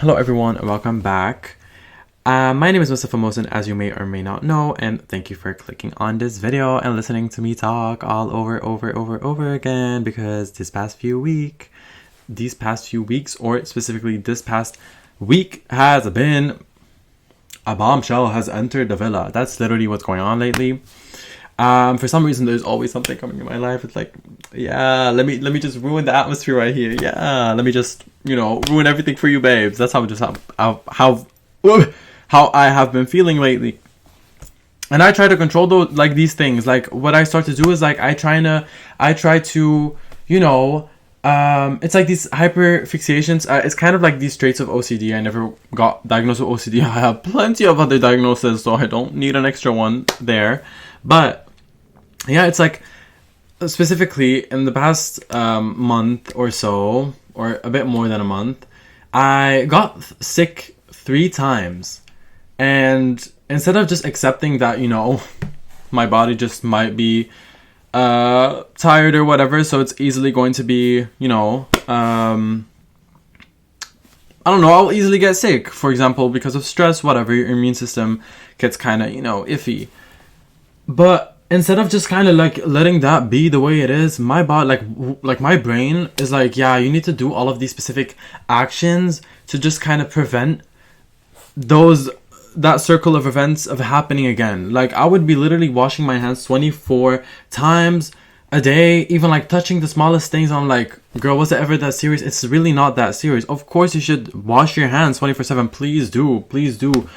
Hello everyone, welcome back. My name is mustapha.mohsen, as you may or may not know, and thank you for clicking on this video and listening to me talk all over again, because these past few weeks, or specifically this past week, has been a bombshell has entered the villa. That's literally what's going on lately. For some reason, there's always something coming in my life. It's like, yeah, let me just ruin the atmosphere right here. Yeah, let me just, ruin everything for you, babes. That's how I have been feeling lately. And I try to control these things. Like, what I start to do is, like, I try to, it's like these hyper fixations. It's kind of like these traits of OCD. I never got diagnosed with OCD. I have plenty of other diagnoses, so I don't need an extra one there. But yeah, it's like, specifically in the past month or so, or a bit more than a month, I got sick 3 times. And instead of just accepting that, my body just might be tired or whatever, so it's easily going to be, I don't know, I'll easily get sick, for example, because of stress, whatever, your immune system gets kind of, iffy. But instead of just kind of like letting that be the way it is, my body, like my brain is like, yeah, you need to do all of these specific actions to just kind of prevent that circle of events of happening again. Like, I would be literally washing my hands 24 times a day, even like touching the smallest things. I'm like, girl, was it ever that serious? It's really not that serious. Of course you should wash your hands 24/7. Please do.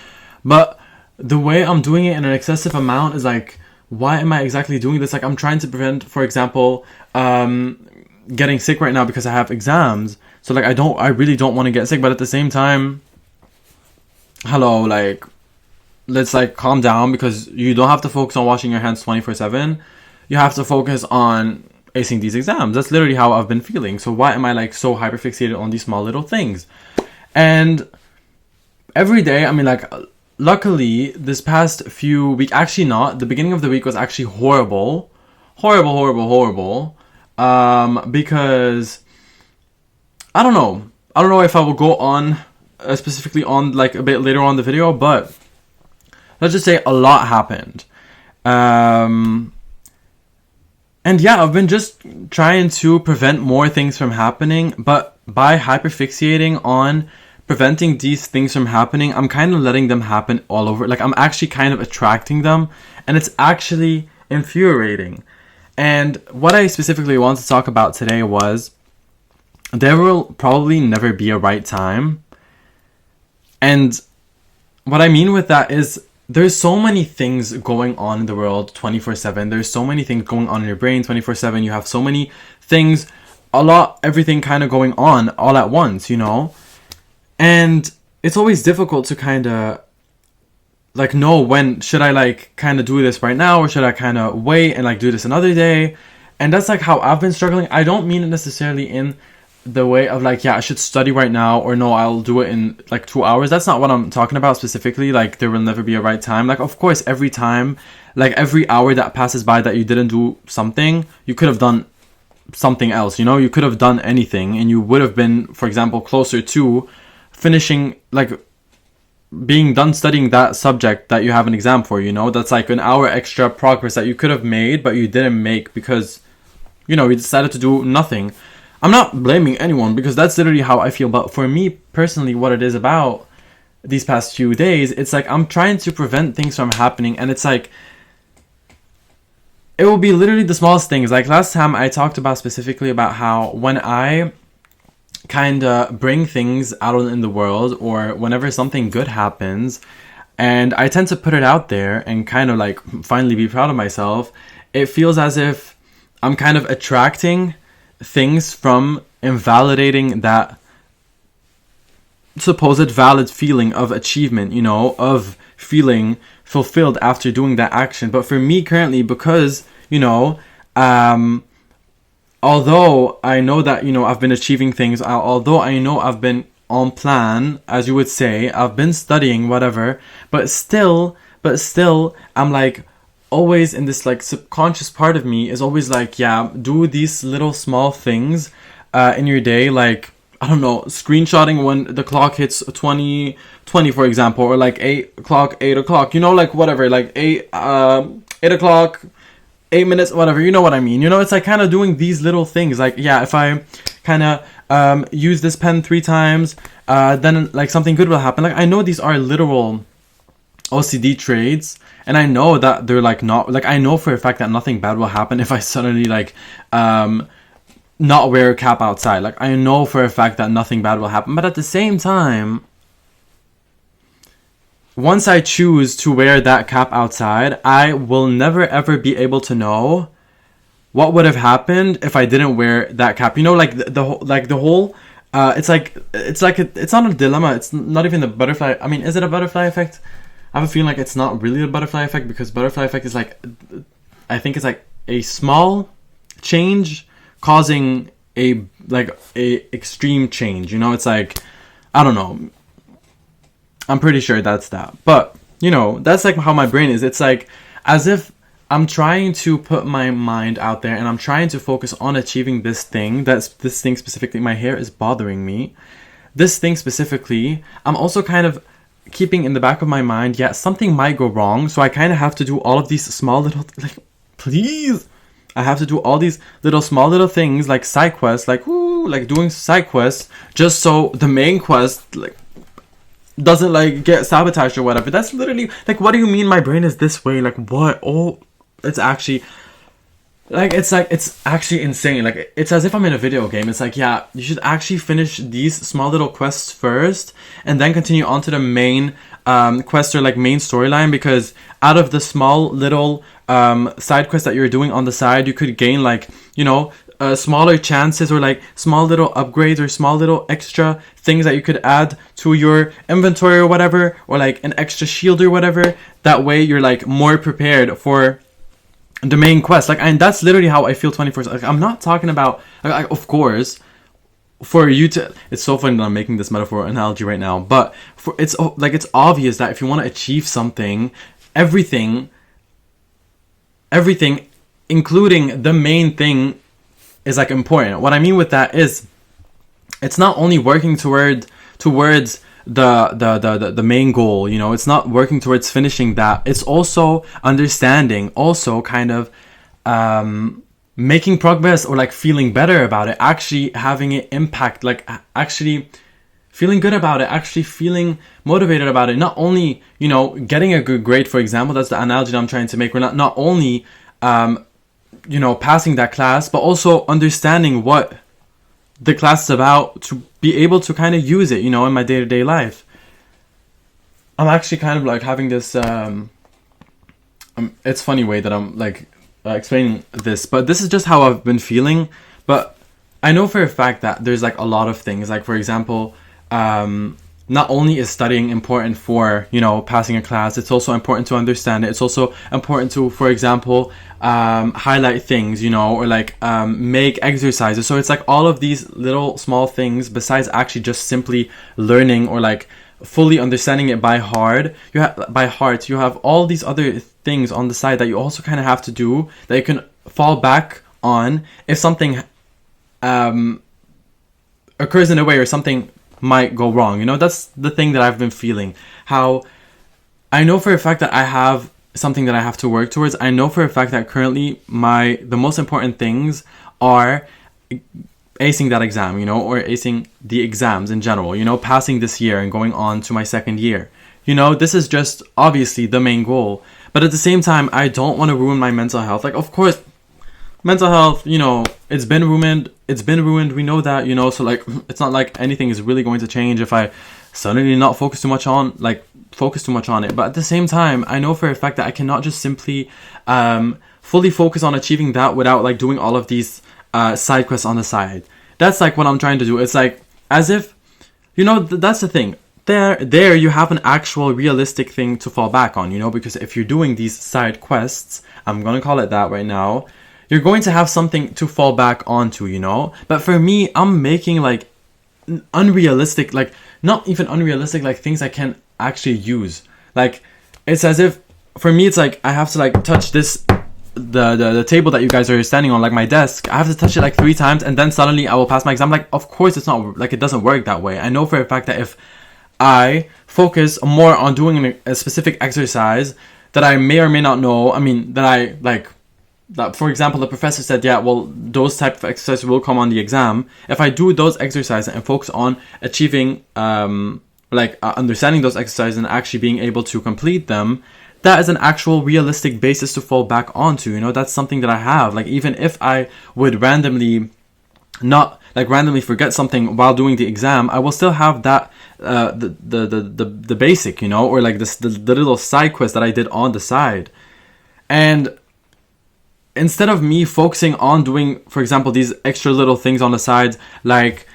But the way I'm doing it in an excessive amount is like, why am I exactly doing this? Like, I'm trying to prevent, for example, getting sick right now because I have exams. So like, I really don't want to get sick, but at the same time, hello, like, let's like calm down, because you don't have to focus on washing your hands 24/7. You have to focus on acing these exams. That's literally how I've been feeling. So why am I like so hyperfixated on these small little things? And every day, I mean, like, luckily this past few weeks, actually not, the beginning of the week was actually horrible, because I don't know if I will go on specifically on like a bit later on in the video, but let's just say a lot happened. And yeah, I've been just trying to prevent more things from happening, but by hyperfixating on preventing these things from happening, I'm kind of letting them happen all over. Like, I'm actually kind of attracting them, and it's actually infuriating. And what I specifically want to talk about today was, there will probably never be a right time. And what I mean with that is, there's so many things going on in the world 24/7. There's so many things going on in your brain 24/7. You have so many things, everything kind of going on all at once, And it's always difficult to kind of like know when should I like kind of do this right now, or should I kind of wait and like do this another day. And that's like how I've been struggling. I don't mean it necessarily in the way of like, yeah, I should study right now, or no, I'll do it in like 2 hours. That's not what I'm talking about specifically. Like, there will never be a right time. Like, of course, every time, like every hour that passes by that you didn't do something, you could have done something else, you could have done anything, and you would have been, for example, closer to finishing, like being done studying that subject that you have an exam for. That's like an hour extra progress that you could have made, but you didn't make because you decided to do nothing. I'm not blaming anyone, because that's literally how I feel. But for me personally, what it is about these past few days, it's like I'm trying to prevent things from happening, and it's like it will be literally the smallest things. Like, last time I talked about specifically about how when I kind of bring things out in the world, or whenever something good happens, and I tend to put it out there and kind of like finally be proud of myself, it feels as if I'm kind of attracting things from invalidating that supposed valid feeling of achievement, of feeling fulfilled after doing that action. But for me currently, because although I know that I've been achieving things, although I know I've been on plan, as you would say, I've been studying, whatever, but still I'm like always in this like subconscious part of me is always like, yeah, do these little small things in your day, like I don't know, screenshotting when the clock hits 20, for example, or like 8 o'clock, you know, like whatever, like 8 o'clock, 8 minutes, whatever, you know what I mean. You know, it's like kind of doing these little things. Like, yeah, if I kind of use this pen 3 times, then like something good will happen. Like, I know these are literal OCD traits, and I know that they're like not, like, I know for a fact that nothing bad will happen if I suddenly like not wear a cap outside. Like, I know for a fact that nothing bad will happen, but at the same time, once I choose to wear that cap outside, I will never ever be able to know what would have happened if I didn't wear that cap. You know, like the whole it's not a dilemma. It's not even the butterfly. I mean, is it a butterfly effect? I have a feeling like it's not really a butterfly effect, because butterfly effect is like, I think it's like a small change causing a extreme change. You know, it's like, I don't know. I'm pretty sure that's that. But, you know, that's like how my brain is. It's like as if I'm trying to put my mind out there and I'm trying to focus on achieving this thing. This thing specifically. My hair is bothering me. This thing specifically, I'm also kind of keeping in the back of my mind, yeah, something might go wrong. So I kind of have to do all of these small little, like, please. I have to do all these small little things, like side quests, like, woo, like doing side quests, just so the main quest, like, doesn't like get sabotaged or whatever. That's literally like, what do you mean my brain is this way? Like, what? Oh, it's actually it's actually insane. Like, it's as if I'm in a video game. It's like, yeah, you should actually finish these small little quests first and then continue on to the main quest or like main storyline, because out of the small little side quests that you're doing on the side, you could gain like, you know, smaller chances or like small little upgrades or small little extra things that you could add to your inventory or whatever, or like an extra shield or whatever. That way you're like more prepared for the main quest. Like, and that's literally how I feel 24/7. Like, I'm not talking about like, of course, for you to, it's so funny that I'm making this metaphor analogy right now, but for it's like, it's obvious that if you want to achieve something, everything including the main thing is like important. What I mean with that is, it's not only working towards the main goal, you know, it's not working towards finishing that. It's also understanding, also kind of making progress or like feeling better about it, actually having it impact, like actually feeling good about it, actually feeling motivated about it. Not only, you know, getting a good grade, for example. That's the analogy that I'm trying to make. We're not only you know, passing that class, but also understanding what the class is about, to be able to kind of use it, you know, in my day-to-day life. I'm actually kind of like having this it's funny way that I'm like explaining this, but this is just how I've been feeling. But I know for a fact that there's like a lot of things, like, for example, not only is studying important for, you know, passing a class, it's also important to understand it. It's also important to, for example, highlight things, you know, or like make exercises. So it's like all of these little small things, besides actually just simply learning or like fully understanding it by heart. You have all these other things on the side that you also kind of have to do, that you can fall back on if something occurs in a way, or something might go wrong. You know, that's the thing that I've been feeling. How I know for a fact that I have something that I have to work towards. I know for a fact that currently the most important things are acing that exam, you know, or acing the exams in general, you know, passing this year and going on to my second year. You know, this is just obviously the main goal. But at the same time, I don't want to ruin my mental health. Like, of course, mental health, you know, it's been ruined. We know that, you know, so like, it's not like anything is really going to change if I suddenly not focus too much on it. But at the same time, I know for a fact that I cannot just simply fully focus on achieving that without like doing all of these side quests on the side. That's like what I'm trying to do. It's like as if, you know, that's the thing. There you have an actual realistic thing to fall back on, you know, because if you're doing these side quests, I'm gonna call it that right now, you're going to have something to fall back onto, you know. But for me, I'm making like unrealistic, like not even unrealistic, like things I can actually use. Like, it's as if for me, it's like I have to like touch this the table that you guys are standing on, like my desk, I have to touch it like 3 times and then suddenly I will pass my exam. Like, of course it's not, like, it doesn't work that way. I know for a fact that if I focus more on doing a specific exercise that I may or may not know, I mean, that I, like, that, for example, the professor said, yeah, well, those type of exercises will come on the exam. If I do those exercises and focus on achieving, understanding those exercises and actually being able to complete them, that is an actual realistic basis to fall back onto. You know, that's something that I have. Like, even if I would randomly forget something while doing the exam, I will still have that the basic, you know, or like this the little side quest that I did on the side. And instead of me focusing on doing, for example, these extra little things on the sides, like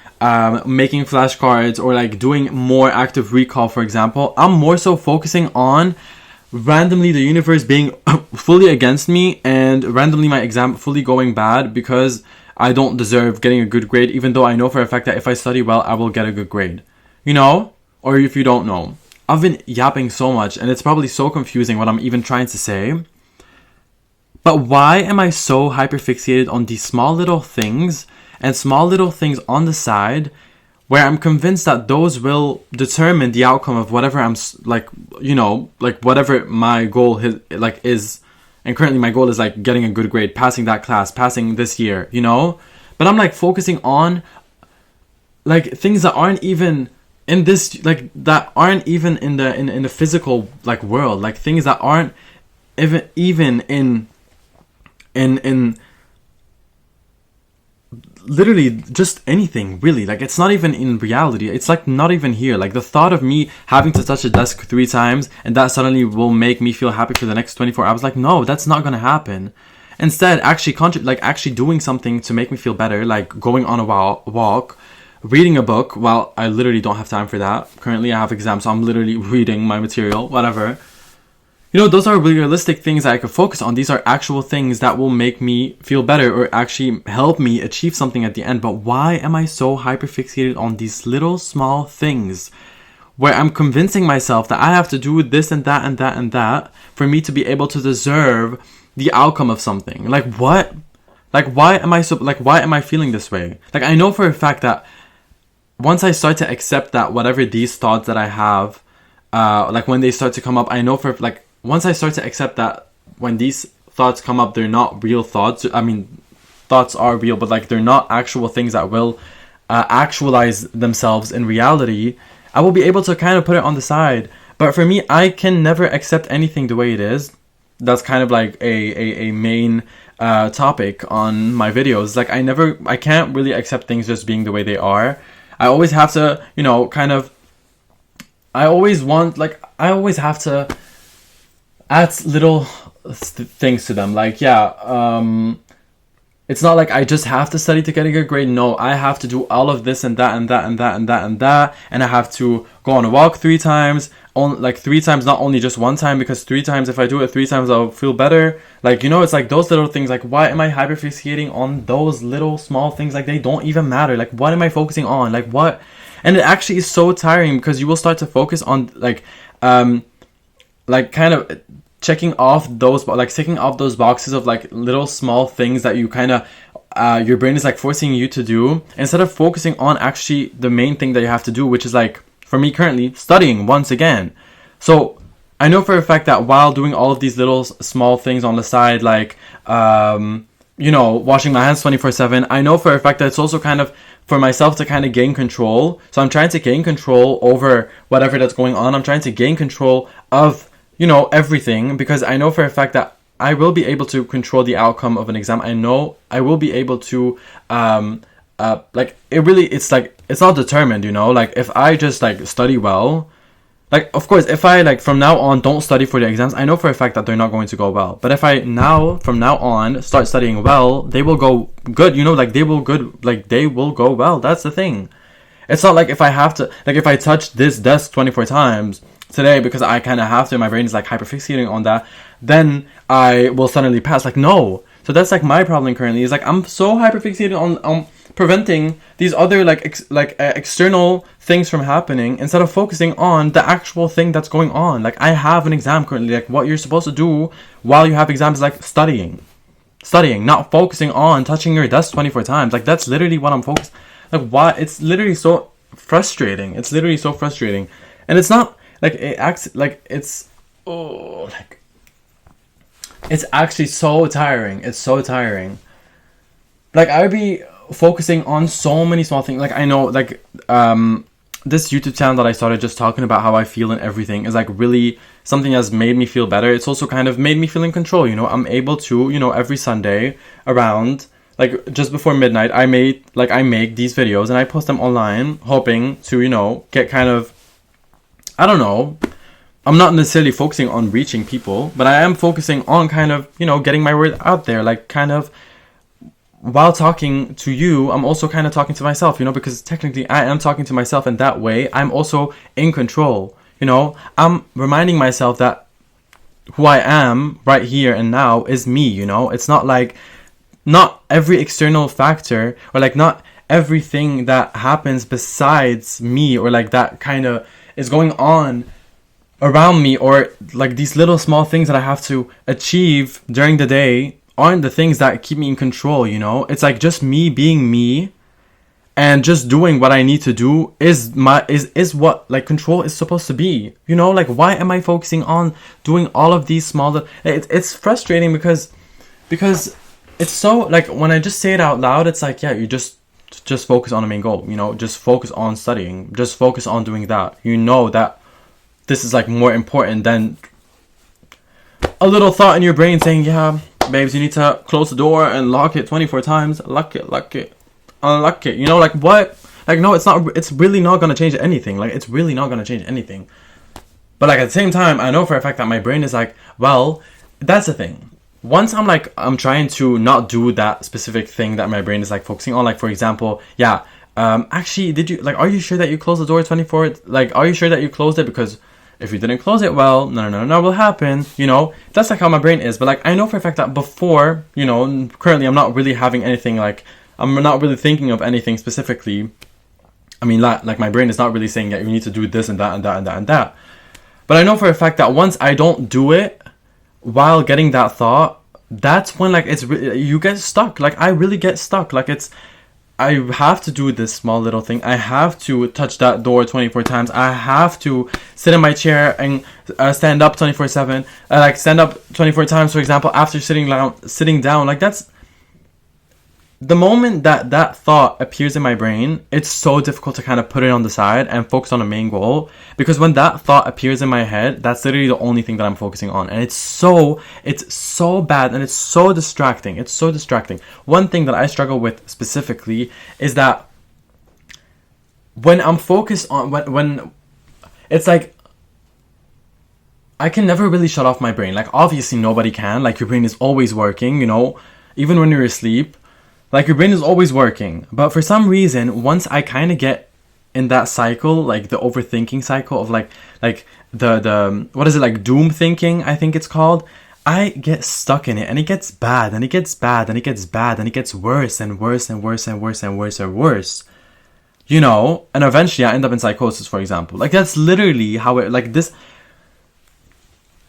making flashcards or like doing more active recall, for example, I'm more so focusing on randomly the universe being fully against me and randomly my exam fully going bad because I don't deserve getting a good grade, even though I know for a fact that if I study well, I will get a good grade. You know? Or if you don't know. I've been yapping so much and it's probably so confusing what I'm even trying to say. But why am I so hyperfixated on these small little things and small little things on the side where I'm convinced that those will determine the outcome of whatever I'm, like, you know, like whatever my goal is. And currently my goal is like getting a good grade, passing that class, passing this year, you know? But I'm like focusing on like things that aren't even in this, like that aren't even in the physical like world, like things that aren't even in literally just anything, really. Like, it's not even in reality. It's like not even here. Like, the thought of me having to touch a desk 3 times and that suddenly will make me feel happy for the next 24 hours, like, no, that's not gonna happen. Instead, actually actually doing something to make me feel better, like going on a walk, reading a book. Well, I literally don't have time for that. Currently I have exams, so I'm literally reading my material, whatever. You know, those are realistic things that I could focus on. These are actual things that will make me feel better or actually help me achieve something at the end. But why am I so hyperfixated on these little small things where I'm convincing myself that I have to do this and that and that and that for me to be able to deserve the outcome of something? Like, what? Like, why am I feeling this way? Like, I know for a fact that once I start to accept that whatever these thoughts that I have, like when they start to come up, I know for like, once I start to accept that when these thoughts come up, they're not real thoughts. I mean, thoughts are real, but like they're not actual things that will actualize themselves in reality, I will be able to kind of put it on the side. But for me, I can never accept anything the way it is. That's kind of like a main topic on my videos. Like, I can't really accept things just being the way they are. I always have to, you know, I always have to add little things to them. Like, yeah, it's not like I just have to study to get a good grade. No, I have to do all of this and that and that and that and that and that. And I have to go on a walk 3 times. Like 3 times, not only just 1 time, because 3 times, if I do it 3 times, I'll feel better. Like, you know, it's like those little things. Like, why am I hyperfixating on those little small things? Like, they don't even matter. Like, what am I focusing on? Like, what? And it actually is so tiring because you will start to focus on like kind of checking off those boxes of like little small things that you kind of your brain is like forcing you to do, instead of focusing on actually the main thing that you have to do, which is like, for me currently, studying once again. So I know for a fact that while doing all of these little small things on the side, like you know, washing my hands 24/7, I know for a fact that it's also kind of for myself to kind of gain control. So I'm trying to gain control over whatever that's going on. I'm trying to gain control of, you know, everything, because I know for a fact that I will be able to control the outcome of an exam. I know I will be able to, like, it's like, it's not determined, you know, like, if I just, like, study well, like, of course, if I, like, from now on don't study for the exams, I know for a fact that they're not going to go well. But if I from now on, start studying well, they will go good, you know, like, they will go well. That's the thing. It's not like if I have to, like, if I touch this desk 24 times today because I kind of have to, my brain is like hyperfixating on that, then I will suddenly pass. Like, no. So that's like my problem currently, is like I'm so hyperfixated on preventing these other external things from happening instead of focusing on the actual thing that's going on. Like, I have an exam currently. Like, what you're supposed to do while you have exams is like studying, not focusing on touching your desk 24 times. Like, that's literally what I'm focused. Like, why? It's literally so frustrating. And it's not like it acts like it's it's actually so tiring. It's so tiring. Like, I would be focusing on so many small things. Like, I know, like, this YouTube channel that I started just talking about how I feel and everything is, like, really something that's made me feel better. It's also kind of made me feel in control, you know. I'm able to, you know, every Sunday around, like, just before midnight, I make these videos and I post them online, hoping to, you know, get kind of, I don't know, I'm not necessarily focusing on reaching people, but I am focusing on kind of, you know, getting my word out there. Like, kind of, while talking to you, I'm also kind of talking to myself, you know, because technically I am talking to myself, and that way I'm also in control, you know. I'm reminding myself that who I am right here and now is me, you know. It's not like, not every external factor, or like not everything that happens besides me, or like that kind of is going on around me, or like these little small things that I have to achieve during the day aren't the things that keep me in control, you know. It's like just me being me and just doing what I need to do is what like control is supposed to be, you know. Like, why am I focusing on doing all of these small it's frustrating because it's so, like, when I just say it out loud, it's like, yeah, you just focus on the main goal, you know. Just focus on studying, just focus on doing that, you know, that this is like more important than a little thought in your brain saying, yeah, babes, you need to close the door and lock it 24 times. Lock it, unlock it. You know, like, what? Like, no, it's not. It's really not gonna change anything. Like, it's really not gonna change anything. But like, at the same time, I know for a fact that my brain is like, well, that's the thing. Once I'm trying to not do that specific thing that my brain is like focusing on. Like, for example, yeah, actually, are you sure that you closed the door 24? Like, are you sure that you closed it? Because if you didn't close it, well, no will happen, you know. That's like how my brain is. But like, I know for a fact that before, you know, currently I'm not really having anything, like, I'm not really thinking of anything specifically. I mean, like, my brain is not really saying that you need to do this and that and that and that and that. But I know for a fact that once I don't do it while getting that thought, that's when, like, you get stuck. Like, I really get stuck. Like, I have to do this small little thing. I have to touch that door 24 times. I have to sit in my chair and stand up 24/7. Like, stand up 24 times, for example, after sitting down. Like, that's the moment that thought appears in my brain. It's so difficult to kind of put it on the side and focus on the main goal, because when that thought appears in my head, that's literally the only thing that I'm focusing on, and it's so bad, and it's so distracting. One thing that I struggle with specifically is that when I'm focused on when it's like, I can never really shut off my brain. Like, obviously nobody can. Like, your brain is always working, you know, even when you're asleep. Like, your brain is always working. But for some reason, once I kind of get in that cycle, like the overthinking cycle of like the what is it, like doom thinking, I think it's called, I get stuck in it, and it gets bad, and it gets bad, and it gets bad, and it gets worse and worse and worse and worse and worse and worse. You know, and eventually I end up in psychosis, for example. Like, that's literally how it, like, this,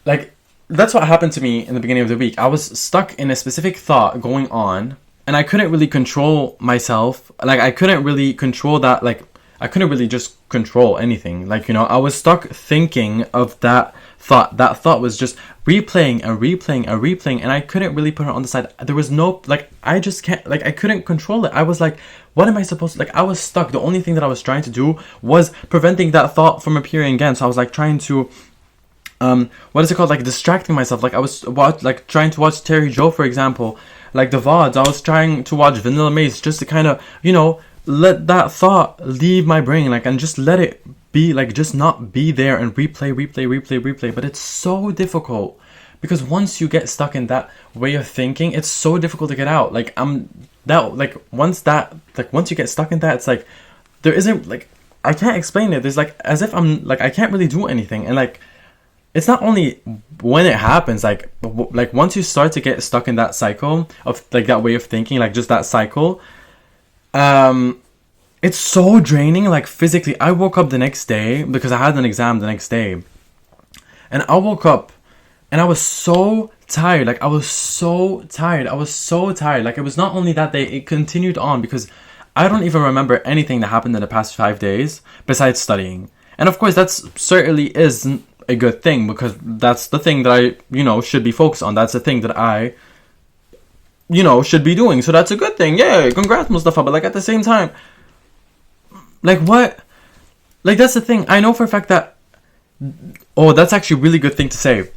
like, that's what happened to me in the beginning of the week. I was stuck in a specific thought going on, and I couldn't really control myself. Like, I couldn't really control that. Like, I couldn't really just control anything. Like, you know, I was stuck thinking of that thought. That thought was just replaying and replaying and replaying, and I couldn't really put it on the side. There was no, like, I just can't, like, I couldn't control it. I was like, what am I supposed to, like, I was stuck. The only thing that I was trying to do was preventing that thought from appearing again. So I was like trying to, what is it called? Like, distracting myself. Like, I was trying to watch Terry Joe, for example. Like, the VODs, I was trying to watch Vanilla Mace just to kind of, you know, let that thought leave my brain, like, and just let it be, like, just not be there, and replay. But it's so difficult, because once you get stuck in that way of thinking, it's so difficult to get out. Like, once you get stuck in that, it's like, there isn't, like, I can't explain it. There's, like, as if I'm, like, I can't really do anything. And, like, it's not only when it happens, like once you start to get stuck in that cycle of, like, that way of thinking, like, just that cycle, um, it's so draining, like physically. I woke up the next day because I had an exam the next day, and I woke up and I was so tired. Like I was so tired. I was so tired. Like it was not only that day, it continued on because I don't even remember anything that happened in the past 5 days besides studying. And of course, that's certainly isn't a good thing because that's the thing that I, should be focused on. That's the thing that I, should be doing. So that's a good thing. Yeah, congrats, Mustafa. But like at the same time, like what? Like that's the thing. I know for a fact that, oh, that's actually a really good thing to say.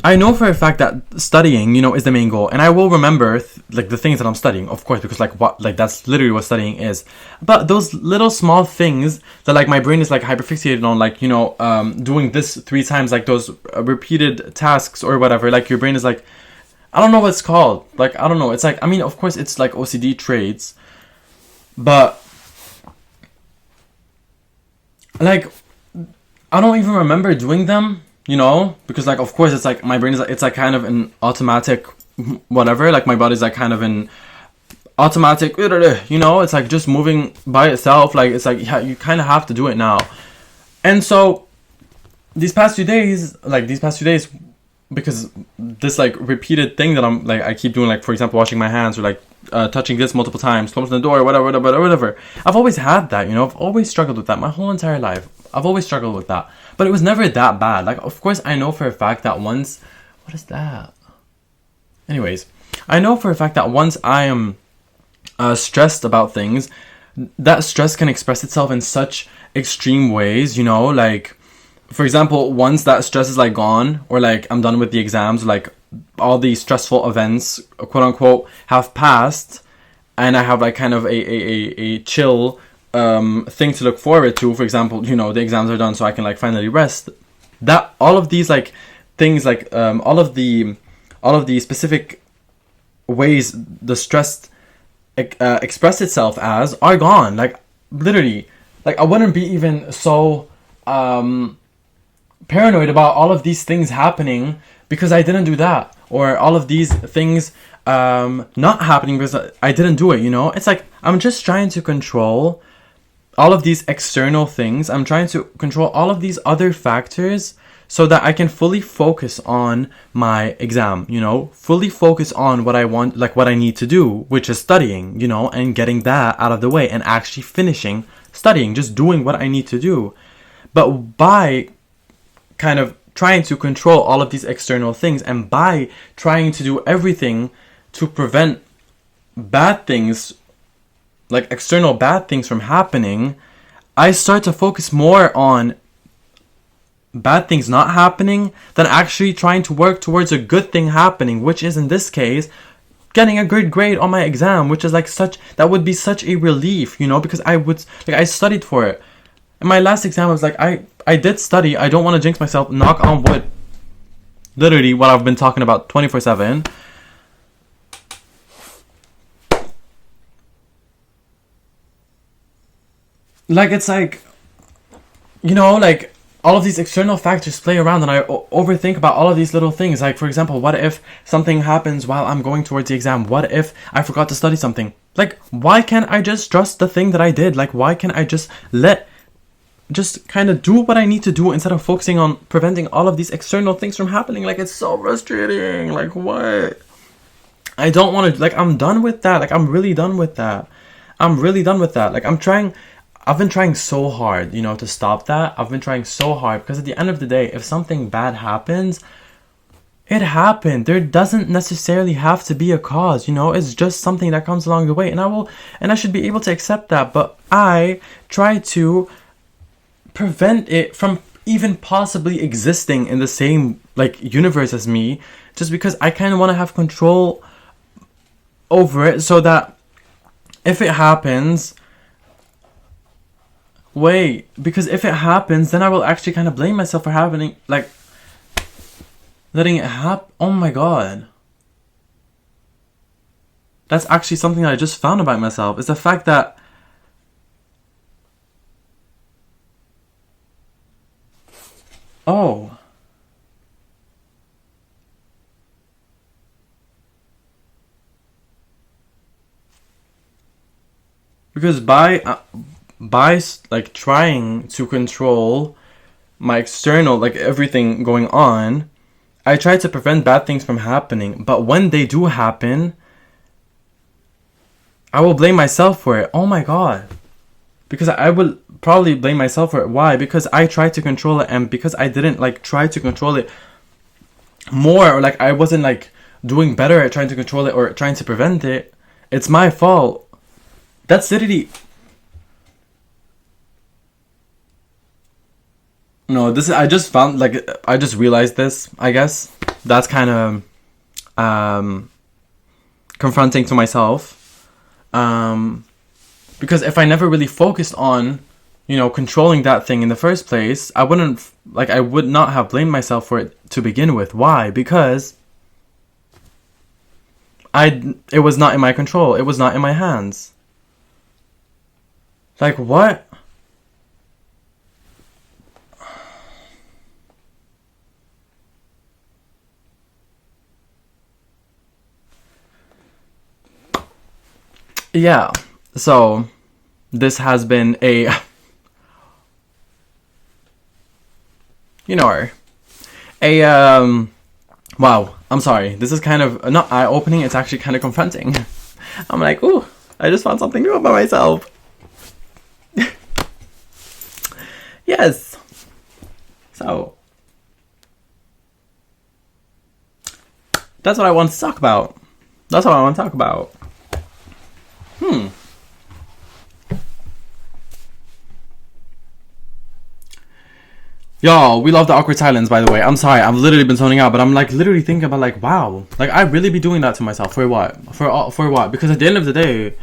I know for a fact that studying, is the main goal, and I will remember like the things that I'm studying, of course, because like that's literally what studying is. But those little small things that like my brain is like hyperfixated on, like doing this 3 times, like those repeated tasks or whatever. Like your brain is like, I don't know what it's called. Like I don't know. It's like, I mean, of course, it's like OCD traits, but like I don't even remember doing them. Because like of course it's like my brain is like, it's like kind of an automatic whatever, like my body's like kind of an automatic, it's like just moving by itself, like it's like, yeah, you kind of have to do it now. And so these past few days, because this like repeated thing that I'm like I keep doing, like for example washing my hands or like touching this multiple times, closing the door, whatever. I've always had that, I've always struggled with that my whole entire life. I've always struggled with that, but it was never that bad. Like of course I know for a fact that once, what is that? Anyways, I know for a fact that once I am stressed about things, that stress can express itself in such extreme ways, like for example, once that stress is like gone, or like I'm done with the exams, like all these stressful events, quote unquote, have passed, and I have like kind of a chill thing to look forward to. For example, the exams are done, so I can like finally rest. That all of these like things, like all of the specific ways the stress express itself as are gone. Like literally, like I wouldn't be even so paranoid about all of these things happening because I didn't do that, or all of these things not happening because I didn't do it. It's like I'm just trying to control all of these external things. I'm trying to control all of these other factors so that I can fully focus on my exam, fully focus on what I want, like what I need to do, which is studying, and getting that out of the way and actually finishing studying, just doing what I need to do. But by kind of trying to control all of these external things, and by trying to do everything to prevent bad things, like external bad things from happening, I start to focus more on bad things not happening than actually trying to work towards a good thing happening, which is in this case getting a good grade on my exam, which is like that would be such a relief, because I studied for it. In my last exam, I was like, I did study. I don't want to jinx myself. Knock on wood. Literally what I've been talking about 24/7. Like it's like, like all of these external factors play around, and I overthink about all of these little things. Like for example, what if something happens while I'm going towards the exam? What if I forgot to study something? Like why can't I just trust the thing that I did? Like why can't I just kind of do what I need to do instead of focusing on preventing all of these external things from happening? Like it's so frustrating. Like what? I don't want to, like I'm done with that. Like I'm really done with that. Like I've been trying so hard, to stop that. I've been trying so hard because at the end of the day, if something bad happens, it happened. There doesn't necessarily have to be a cause, it's just something that comes along the way, and I should be able to accept that. But I try to prevent it from even possibly existing in the same like universe as me, just because I kind of want to have control over it, so that if it happens, because if it happens, then I will actually kind of blame myself for having, like, letting it happen. Oh my god. That's actually something that I just found about myself, is the fact that oh, Because like trying to control my external, like everything going on, I try to prevent bad things from happening. But when they do happen, I will blame myself for it. Oh my god. Because I will probably blame myself for it. Why? Because I tried to control it, and because I didn't like try to control it more, or like I wasn't like doing better at trying to control it or trying to prevent it. It's my fault. That's literally... No, this is... I just found, like, I just realized this, I guess. That's kind of confronting to myself. Because if I never really focused on, you know, controlling that thing in the first place, I would not have blamed myself for it to begin with. Why? Because it was not in my control. It was not in my hands. Like, what? Yeah, so this has been a, you know, wow, I'm sorry. This is kind of not eye-opening, it's actually kind of confronting. I'm like, ooh, I just found something new about myself. Yes. So, that's what I want to talk about. That's what I want to talk about. Y'all, we love the awkward silence, by the way. I'm sorry, I've literally been zoning out, but I'm like literally thinking about like, wow, like I really be doing that to myself for what? For what? Because at the end of the day,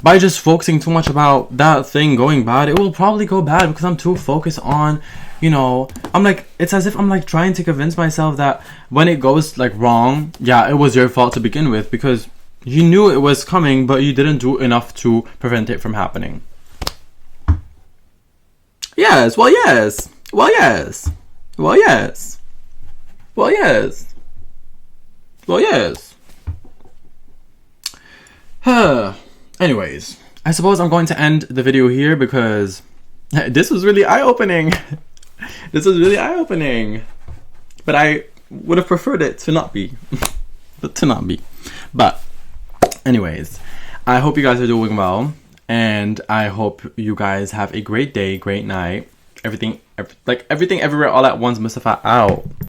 by just focusing too much about that thing going bad, it will probably go bad because I'm too focused on, you know, I'm like, it's as if I'm like trying to convince myself that when it goes like wrong, yeah, it was your fault to begin with because you knew it was coming, but you didn't do enough to prevent it from happening. Yes, well, yes. Well, yes. Well, yes. Well, yes. Well, yes. Anyways, I suppose I'm going to end the video here because this was really eye-opening. This was really eye-opening. But I would have preferred it to not be. But anyways, I hope you guys are doing well. And I hope you guys have a great day, great night. Everything everywhere all at once, Mustapha out.